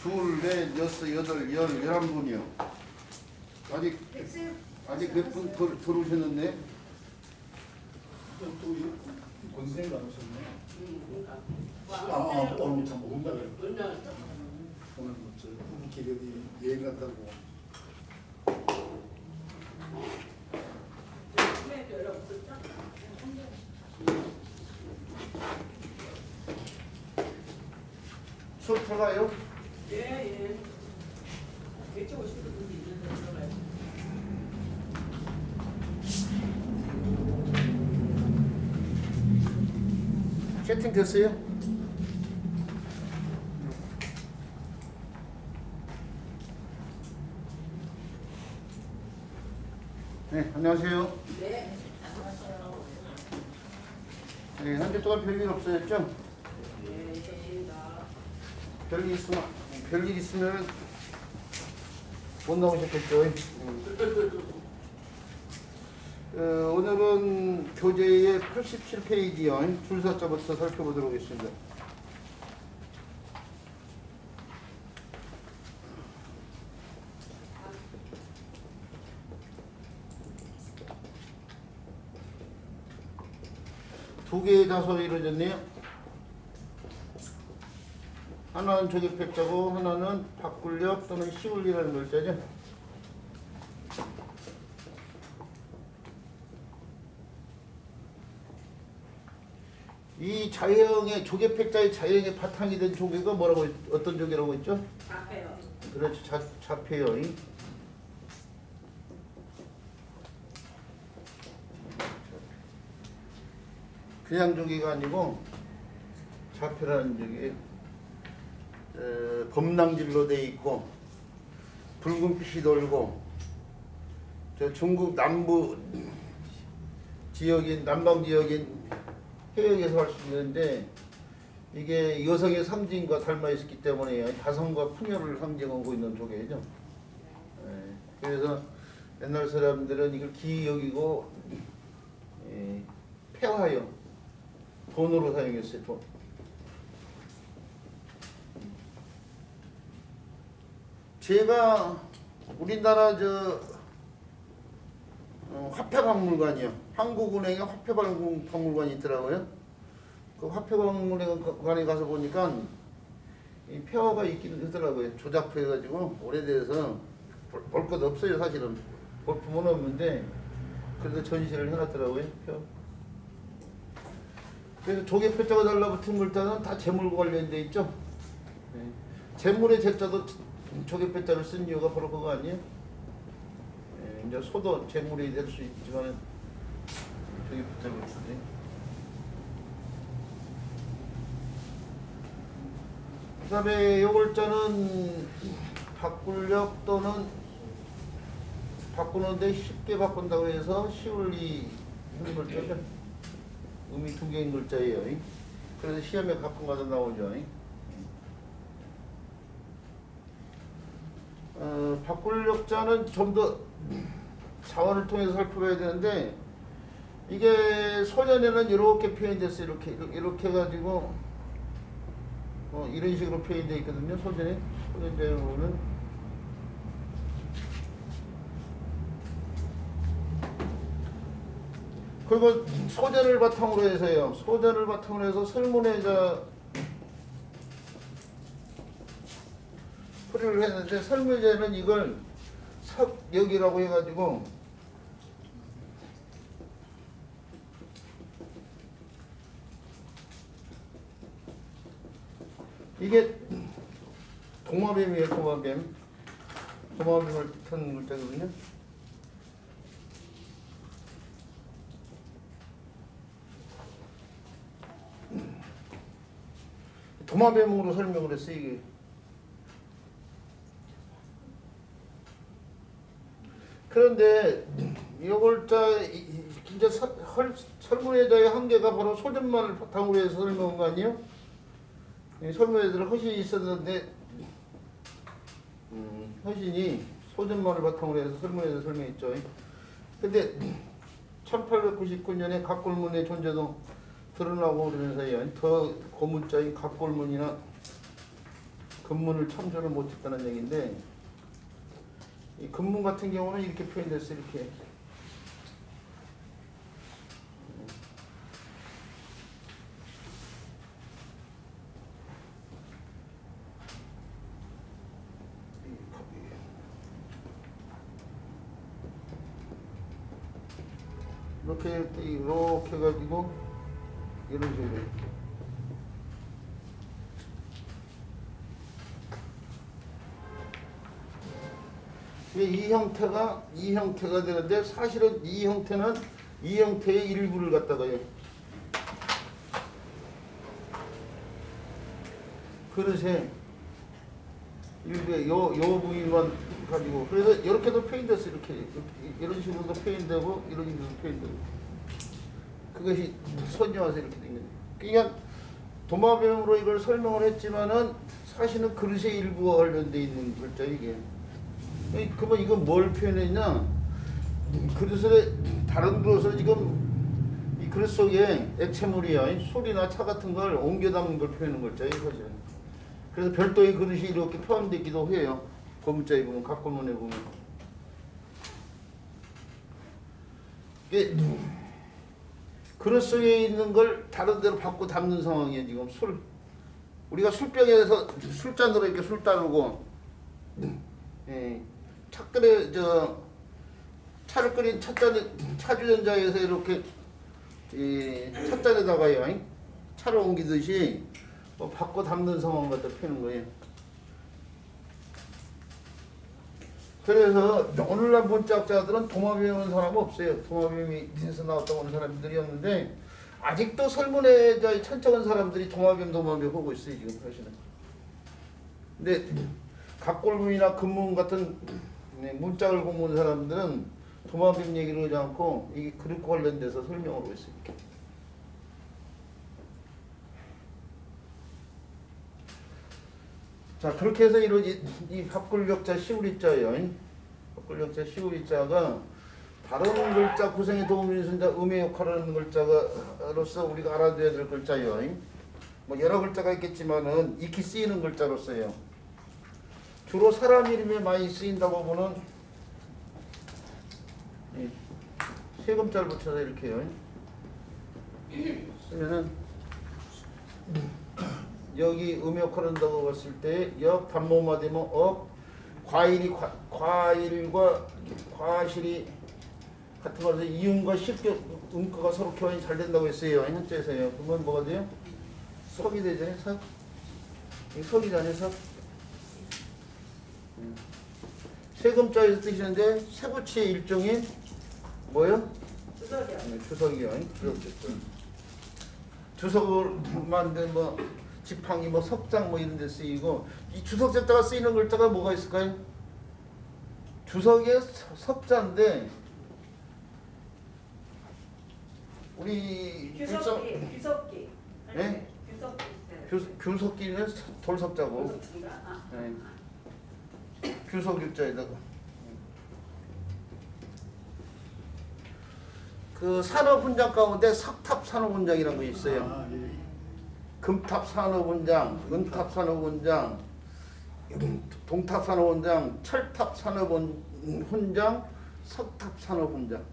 둘, 넷, 여섯, 여덟, 11분이요. 아직 몇 분 들어오셨는데? 또 권생이 안 오셨네. 오늘 참 온다 그래. 오늘 뭐저 부부끼리 어디 여행 간다고. 수업 들어가요? 예. 일찍 오시는 분이 있는데 들어가요. 채팅 됐어요? 네, 안녕하세요. 네. 안녕하세요. 네, 한 주 동안 별일 없어졌죠? 네, 좋습니다. 별일 있으면 못 나오셨겠죠? 오늘은 교재의 87페이지요. 줄사자부터 살펴보도록 하겠습니다. 두 개의 자소로 이루어졌네요. 하나는 조개패자고 하나는 바꿀력 또는 시울리라는 글자죠. 이 자형의 조개패자의 자형의 바탕이 된 조개가 뭐라고 어떤 조개라고 했죠? 앞에요. 그렇죠. 잡혀요. 그냥 조개가 아니고 잡혀라는 조개. 범랑질로 돼 있고 붉은빛이 돌고 저 중국 남부 지역인 남방 지역인 해역에서 할 수 있는데 이게 여성의 상징과 닮아 있었기 때문에 다성과 풍요를 상징하고 있는 조개죠. 그래서 옛날 사람들은 이걸 기이 여기고 폐화요 돈으로 사용했어요. 돈. 제가 우리나라 화폐박물관이요. 한국은행에 화폐박물관이 있더라고요. 그 화폐박물관에 가서 보니까 이 폐화가 있기는 하더라고요. 조작해가지고 오래돼서 볼 것 없어요. 사실은 볼품은 없는데 그래도 전시를 해놨더라고요. 폐화. 그래서 조개표자가 달라붙은 글자는 다 재물과 관련돼 있죠. 재물의 재자도 조개표자를 쓴 이유가 바로 그거 아니에요? 이제 소도 재물이 될 수 있지만 조개표자를 쓰지. 그 다음에 요 글자는 바꿀력 또는 바꾸는데 쉽게 바꾼다고 해서 시울리 한 글자죠. 음이 두 개인 글자예요. 그래서 시험에 가끔가다 나오죠. 바꿀력자는 좀 더 자원을 통해서 살펴봐야 되는데 이게 소년에는 이렇게 표현됐어요. 이렇게 해가지고 이런 식으로 표현되어 있거든요. 소년자로는 그리고 소전을 바탕으로 해서요. 소전을 바탕으로 해서 설문회자 풀이를 했는데 설문회자는 이걸 석역이라고 해가지고 이게 도마뱀이에요. 도마뱀을 뜻하는 글자거든요. 도마뱀으로 설명을 했어요. 이게. 그런데 이 글자 진짜 설문회자의 한계가 바로 소전만을 바탕으로 해서 설명한 거 아니에요? 설문회자는 허신이 있었는데 허신이 소전만을 바탕으로 해서 설문회자 설명했죠. 근데 1899년에 각골문의 존재도 드러나고 그러면서요. 더 고문자인 각골문이나 근문을 참조를 못했다는 얘기인데 이 근문 같은 경우는 이렇게 표현됐어 이렇게. 이렇게 해가지고 이런 식으로 이 형태가 되는데 사실은 이 형태는 이 형태의 일부를 갖다가요 그릇에 일부의 요 부위만 가지고 그래서 이렇게도 표현됐어 이렇게 이런 식으로도 표현되고 이런 식으로도 표현되고 그것이 선녀와서 이렇게 된 거죠. 그러니까 도마뱀으로 이걸 설명을 했지만은 사실은 그릇의 일부와 관련돼 있는 글자 이게. 그러면 이건 뭘 표현했냐? 그릇에 다른 그릇을 지금 이 그릇 속에 액체물이야 술이나 차 같은 걸 옮겨 담는 걸 표현하는 글자 이거죠. 그래서 별도의 그릇이 이렇게 포함되기도 해요. 고문자에 보면 각고문에 보면 이게 그릇 속에 있는 걸 다른 데로 받고 담는 상황이에요. 지금 술 우리가 술병에서 술잔으로 이렇게 술 따르고 차를 끓인 차주전자에서 이렇게 찻잔에다가요 차를 옮기듯이 뭐 받고 담는 상황 갖다 펴는 거예요. 그래서 오늘날 문자학자들은 도마뱀 온 사람은 없어요. 도마뱀이 에서 나왔다 온 사람들이었는데 아직도 설문에 천적한 사람들이 도마뱀 보고 있어요 지금 사실은. 근데 각골문이나 근문 같은 문짝을 공부한 사람들은 도마뱀 얘기를 하지 않고 이게 그릇과 관련돼서 설명을 하고 있어요. 자 그렇게 해서 이 합굴격자 시우리자예요. 합굴격자 시우리자가 다른 글자 구성에 도움이 되는 음의 역할을 하는 글자로서 우리가 알아둬야 될 글자예요. 뭐 여러 글자가 있겠지만은 익히 쓰이는 글자로서요. 주로 사람 이름에 많이 쓰인다고 보는 세금자를 붙여서 이렇게요. 쓰면은 여기 음역할 한다고 봤을 때 역 단모마 되면 과일과 과실이 같은 거라서 이음과 실격 음가가 서로 교환이 잘 된다고 했어요. 현재에서요. 그러면 뭐가 돼요? 석이 되잖아요. 석. 이 석이잖아요. 석. 세금자에서 뜨시는데 세부치의 일종이 뭐예요? 주석이요. 주석이요. 주석을 만든 뭐 지팡이 뭐 석장 뭐 이런 데 쓰이고 이 주석자가 쓰이는 글자가 뭐가 있을까요? 주석의 석자인데 우리 규석기. 네? 규석기는 돌석자고 규석유자에다가 그 산업훈장 가운데 석탑산업훈장이라는 거 있어요. 금탑산업훈장, 은탑산업훈장, 동탑산업훈장, 철탑산업훈장, 석탑산업훈장.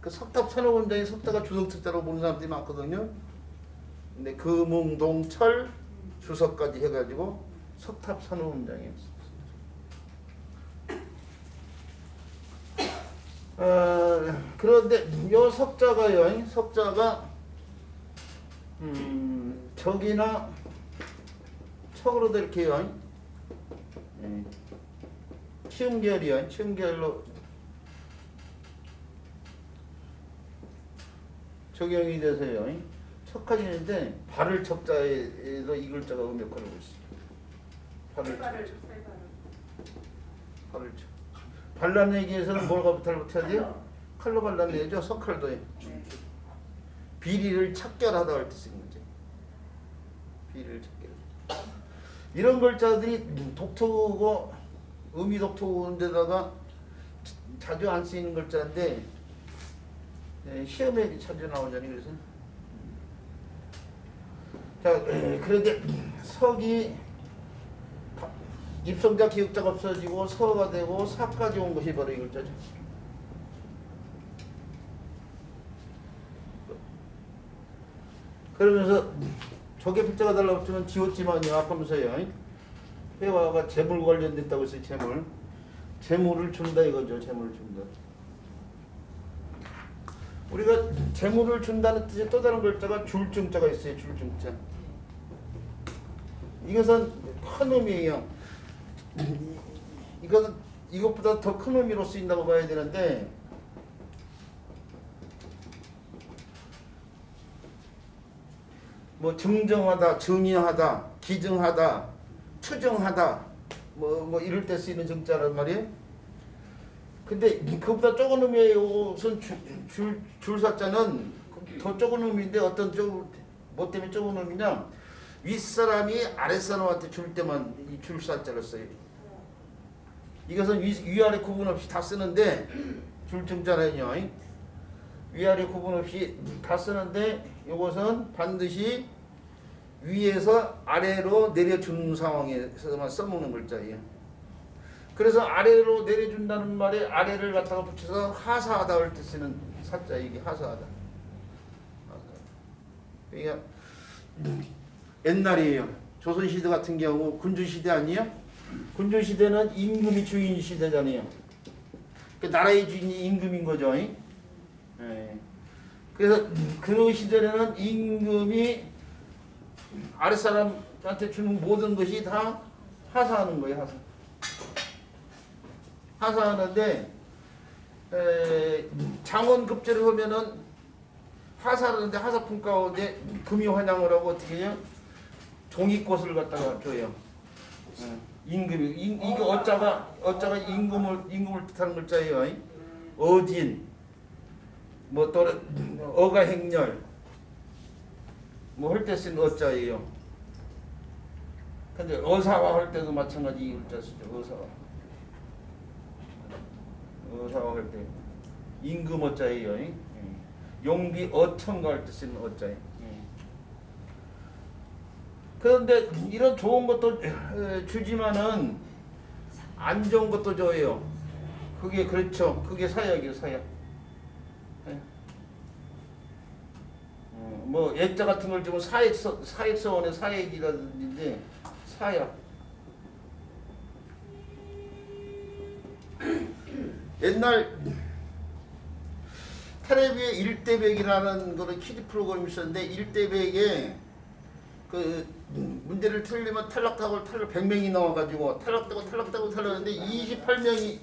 그 석탑산업훈장이 석자가 주석자로 보는 사람들이 많거든요. 근데 금웅동철 주석까지 해가지고 석탑산업훈장이에요. 그런데 요 석자가요, 석자가 적이나 척으로도 이렇게요. 치음계열이요. 치음계열로 적용이 돼서요. 척까지 있는데 발을 척자에도 이 글자가 음역할을 하고 있어요. 발을 척. 발라내기에서는 뭐가 붙어야 돼요? 칼로 발라내죠. 석칼도요. 비리를 척결하다 할 때 쓰는 거죠. 비리를 척결. 이런 글자들이 독특하고 음이 독특한데다가 자주 안 쓰이는 글자인데 시험에 자주 나오잖아요. 그래서 자 그런데 석이 입성자 기역자가 없어지고 서가 되고 사까지 온 것이 바로 이 글자죠. 그러면서 저게 필자가 달라붙으면 지웠지만요. 아까면서요. 회화가 재물 관련됐다고 했어요. 재물. 재물을 준다 이거죠. 재물을 준다. 우리가 재물을 준다는 뜻의 또 다른 글자가 줄증자가 있어요. 줄증자. 이것은 큰 의미예요. 이것은 이것보다 더 큰 의미로 쓰인다고 봐야 되는데 뭐 증정하다, 증의하다, 기증하다, 추정하다 뭐 이럴 때 쓰이는 증자란 말이에요. 근데 그보다 적은 의미의 옷은 줄사자는 더 적은 의미인데 어떤 뭐 때문에 적은 의미냐? 윗사람이 아랫사람한테 줄 때만 이 줄사자를 써요. 이것은 위아래 구분 없이 다 쓰는데 줄증자는요. 위아래 구분 없이 다 쓰는데 이것은 반드시 위에서 아래로 내려주는 상황에서만 써먹는 글자예요. 그래서 아래로 내려준다는 말에 아래를 갖다가 붙여서 하사하다 할 때 쓰는 사자 이게 하사하다. 그러니까 옛날이에요. 조선시대 같은 경우 군주시대 아니에요? 군주시대는 임금이 주인 시대잖아요. 그 나라의 주인이 임금인 거죠. 예. 그래서 그 시절에는 임금이 아랫사람한테 주는 모든 것이 다 하사하는 거예요. 하사하는데 장원급제를 하면은 하사하는데 하사품 가운데 금이 환영을 하고 어떻게 해요? 종이꽃을 갖다가 줘요. 임금이 이게 어자가 임금을 뜻하는 글자예요. 어진 뭐 또 어가 행렬 뭐 할 때 쓰는 어자예요. 근데 어사와 할 때도 마찬가지 이 글자 쓰죠. 어사와 할 때 임금 어자예요. 용비 어청가 할 때 쓰는 어자예요. 그런데 이런 좋은 것도 주지만은 안 좋은 것도 줘요. 그게 그렇죠. 그게 사약이에요. 사약. 뭐 예자 같은 걸 주면 사액서원의 사액이라든지 사약. 옛날 텔레비에 일대백이라는 거를 키즈 프로그램이 있었는데 일대백에 그 문제를 틀리면 탈락하고 100명이 나와가지고 탈락되고 탈락했는데 28명이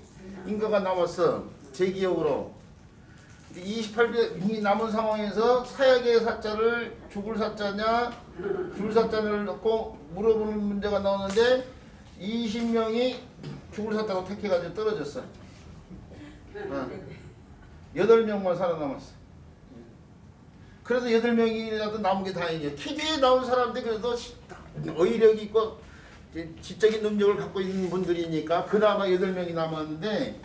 인가가 남았어. 제 기억으로 28명이 남은 상황에서 사약의 사자를 죽을 사자냐 줄 사자를 넣고 물어보는 문제가 나오는데 20명이 죽을 사자로 택해가지고 떨어졌어. 8명만 살아남았어. 그래서 8명이라도 남은 게 다행이에요. 퀴즈에 나온 사람들 그래도 어휘력이 있고 지적인 능력을 갖고 있는 분들이니까 그나마 8명이 남았는데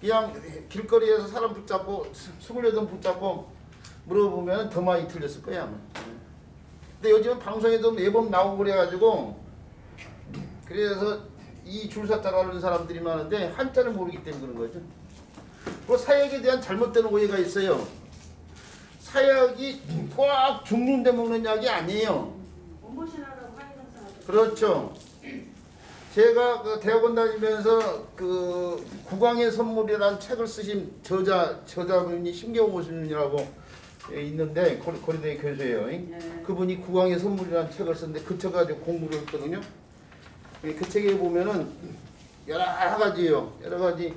그냥 길거리에서 사람 붙잡고 28명 붙잡고 물어보면 더 많이 틀렸을 거야 아마. 근데 요즘은 방송에도 매번 나오고 그래가지고 그래서 이 줄사자를 하는 사람들이 많은데 한자를 모르기 때문에 그런 거죠. 그 사약에 대한 잘못된 오해가 있어요. 사약이 꽉 죽는데 먹는 약이 아니에요. 그렇죠. 제가 그 대학원 다니면서 그 국왕의 선물이라는 책을 쓰신 저자분이 심경호 교수님이라고 있는데 고려대 교수예요. 그분이 국왕의 선물이라는 책을 썼는데 그 책 가지고 공부를 했거든요. 그 책에 보면은 여러 가지요. 여러 가지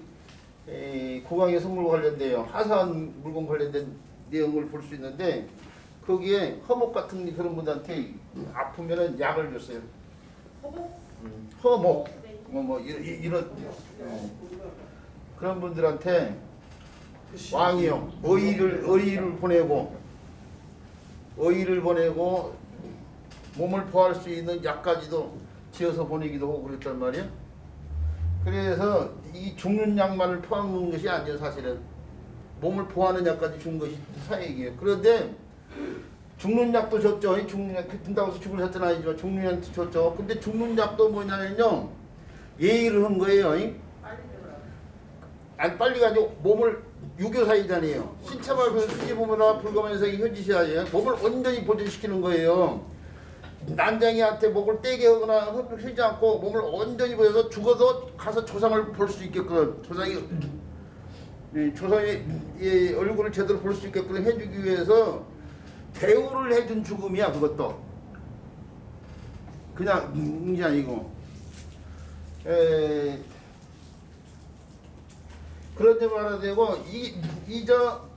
국왕의 선물 관련돼요. 하사한 물건 관련된 내용을 볼 수 있는데 거기에 허목 같은 그런 분한테 아프면은 약을 줬어요. 허목 뭐 이런 그런 분들한테 왕이요 의의를 보내고 몸을 보호할 수 있는 약까지도 지어서 보내기도 하고 그랬단 말이에요. 그래서 이 죽는 약만을 포함한 것이 아니에요. 사실은 몸을 보호하는 약까지 준 것이 사액이에요. 그런데 죽는 약도 줬죠. 죽는 약 든다고 해서 죽을 사자는 아니지만 죽는 약도 줬죠. 근데 죽는 약도 뭐냐면요. 예의를 한 거예요. 빨리 들어라. 안 빨리 가지고 몸을 유교사이잖아요. 신체발 수지부모나 불가면성이 현지시하예요. 몸을 온전히 보존시키는 거예요. 난장이한테 목을 떼게 하거나 하지 않고 몸을 온전히 보여서 죽어도 가서 조상을 볼 수 있게끔 조상의 얼굴을 제대로 볼 수 있게끔 해주기 위해서 대우를 해준 죽음이야. 그것도 그냥 게 아니고 그런 점 알아야 되고 저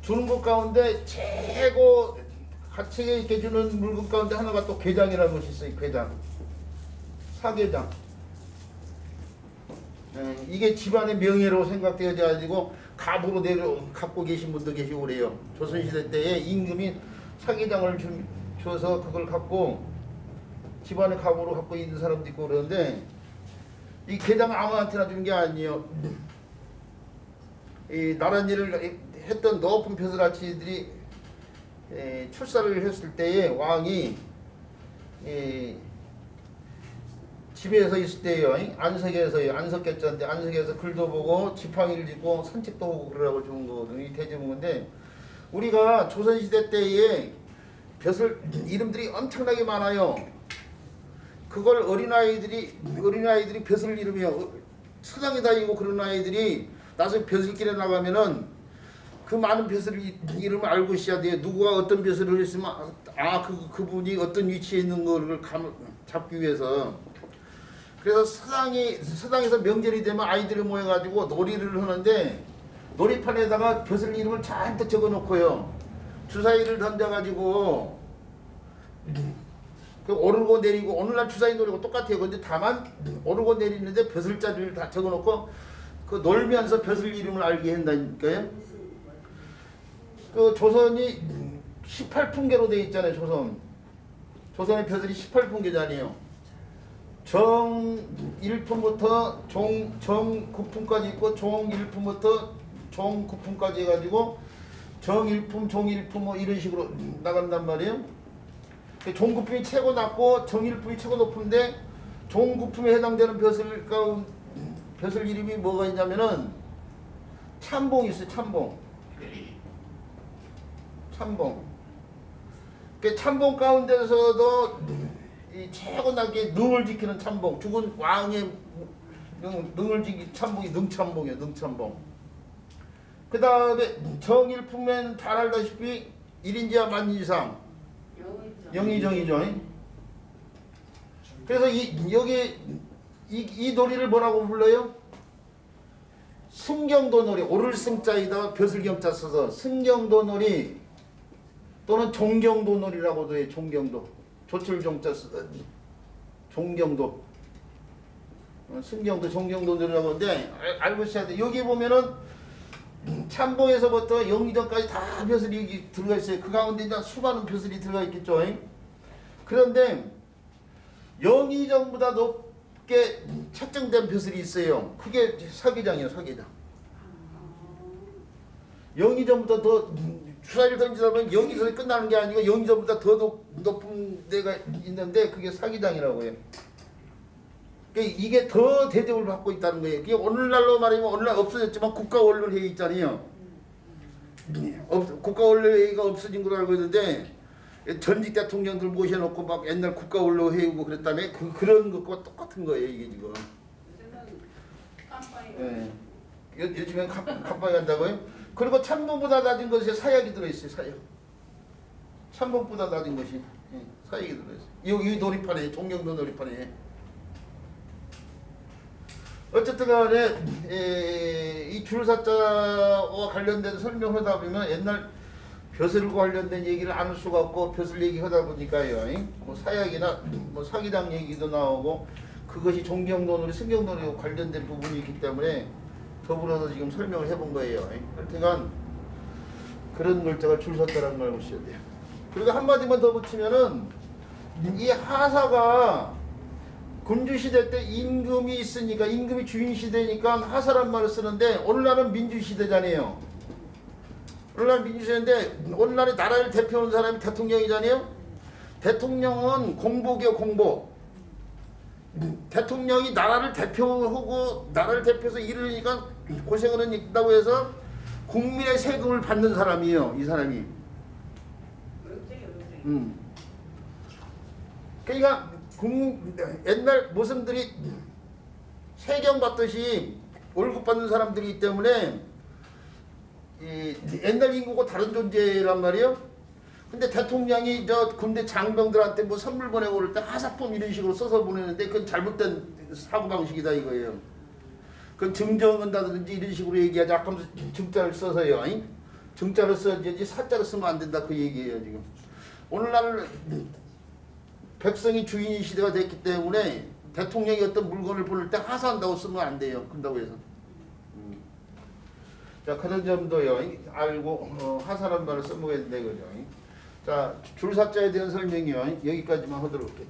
주는 것 가운데 최고 가치 있게 주는 물건 가운데 하나가 또 괴장이라는 것이 있어요. 괴장, 사괴장. 이게 집안의 명예로 생각되어져 가지고 갑으로 갖고 계신 분도 계시고 그래요. 조선시대 때에 임금이 사괴장을 줘서 그걸 갖고 집안의 갑으로 갖고 있는 사람도 있고 그러는데 이 괴장 아무한테나 주는 게 아니에요. 이 나란 일을 했던 높은 벼슬아치들이 출사를 했을 때에 왕이 집에서 있을 때요, 안석에서요, 안석겠자인데 안석에서 글도 보고 지팡이를 짚고 산책도 하고 그러라고 주는 거거든요. 이 대제문인데 우리가 조선시대 때에 벼슬 이름들이 엄청나게 많아요. 그걸 어린아이들이 벼슬 이름이요. 서당에 다니고 그런 아이들이 나중에 벼슬길에 나가면은 그 많은 벼슬 이름을 알고 있어야 돼요. 누구가 어떤 벼슬을 했으면 그분이 어떤 위치에 있는 거를 잡기 위해서. 그래서 서당에서 명절이 되면 아이들이 모여가지고 놀이를 하는데 놀이판에다가 벼슬 이름을 잔뜩 적어놓고요. 주사위를 던져가지고 그 오르고 내리고 오늘날 주사위 놀이고 똑같아요. 근데 다만 오르고 내리는데 벼슬자리를 다 적어놓고 그 놀면서 벼슬 이름을 알게 한다니까요. 그 조선이 18풍계로 되어 있잖아요. 조선의 벼슬이 18풍계잖아요. 정 1품부터 정 9품까지 있고 종 1품부터 종 9품까지 해가지고 정 1품, 종 1품 뭐 이런 식으로 나간단 말이에요. 종 9품이 최고 낮고 정 1품이 최고 높은데 종 9품에 해당되는 벼슬 이름이 뭐가 있냐면은 참봉이 있어요. 참봉. 그 참봉 가운데서도 이 최고 낮게 능을 지키는 참봉. 죽은 왕의 능을 지키는 참봉이 능참봉이에요. 능참봉. 그 다음에 정일품에는 잘 알다시피 1인지하 만이상 영의정이죠. 그래서 여기 이 놀이를 뭐라고 불러요? 승경도 놀이. 오를 승자에다가 벼슬경자 써서 승경도 놀이 또는 종경도 놀이라고도 해요. 종경도. 조철종자 써서 종경도. 승경도 종경도 놀이라고 하는데 알고 있어야 돼. 여기 보면은 참봉에서부터 영의정까지 다 벼슬이 여기 들어가 있어요. 그 가운데 이제 수많은 벼슬이 들어가 있겠죠. 그런데 영의정보다 높게 책정된 벼슬이 있어요. 그게 사기장이에요. 사기장. 영의정보다 더 주사위를 던지다 보면 영의정이 끝나는 게 아니고 영의정보다 더 높은 데가 있는데 그게 사기장이라고 해요. 이게 더 대접을 받고 있다는 거예요. 그게 오늘날로 말하면 오늘날 없어졌지만 국가원로회의 있잖아요. 국가원로회의가 없어진 걸로 알고 있는데 전직 대통령들 모셔놓고 막 옛날 국가원로회의고 그랬다며 그런 것과 똑같은 거예요. 이게 지금. 예. 요즘엔 깜빡이 한다고요? 그리고 참봉보다 낮은 것에 사약이 들어있어요. 사약. 참봉보다 낮은 것이 사약이 들어있어요. 이 놀이판에 종경도 놀이판에. 어쨌든 간에 이 줄사자와 관련된 설명하다 보면 옛날 벼슬과 관련된 얘기를 안 할 수가 없고 벼슬 얘기하다 보니까요. 뭐 사약이나 뭐 사기당 얘기도 나오고 그것이 종경도놀이, 승경도놀이와 관련된 부분이 있기 때문에 더불어서 지금 설명을 해본 거예요. 하여튼간 그런 글자가 줄섰다라는 걸 알고 있어야 돼요. 그리고 한마디만 더 붙이면은 이 하사가 군주시대 때 임금이 있으니까 임금이 주인시대니까 하사란 말을 쓰는데 오늘날은 민주시대잖아요. 오늘날 민주시대인데 오늘날의 나라를 대표하는 사람이 대통령이잖아요. 대통령은 공복이요. 공복. 대통령이 나라를 대표하고 나라를 대표해서 이르니까 고생은 있다고 해서 국민의 세금을 받는 사람이에요. 이 사람이. 그러니까 옛날 모성들이 세경 받듯이 월급 받는 사람들이기 때문에 이 옛날 인구가 다른 존재란 말이에요. 근데 대통령이 저 군대 장병들한테 뭐 선물 보내고 그럴 때 하사품 이런 식으로 써서 보내는데 그건 잘못된 사고방식이다 이거예요. 그건 증정한다든지 이런 식으로 얘기하지 아까 증자를 써서요. 증자를 써야지 사자를 쓰면 안 된다 그 얘기예요 지금. 오늘날 백성이 주인이 시대가 됐기 때문에 대통령이 어떤 물건을 보낼 때 하사한다고 쓰면 안 돼요. 그런다고 해서. 자 그런 점도요 알고 하사란 말을 써먹어야 된다 이거죠. 자 줄사자에 대한 설명이요 여기까지만 하도록 할게요.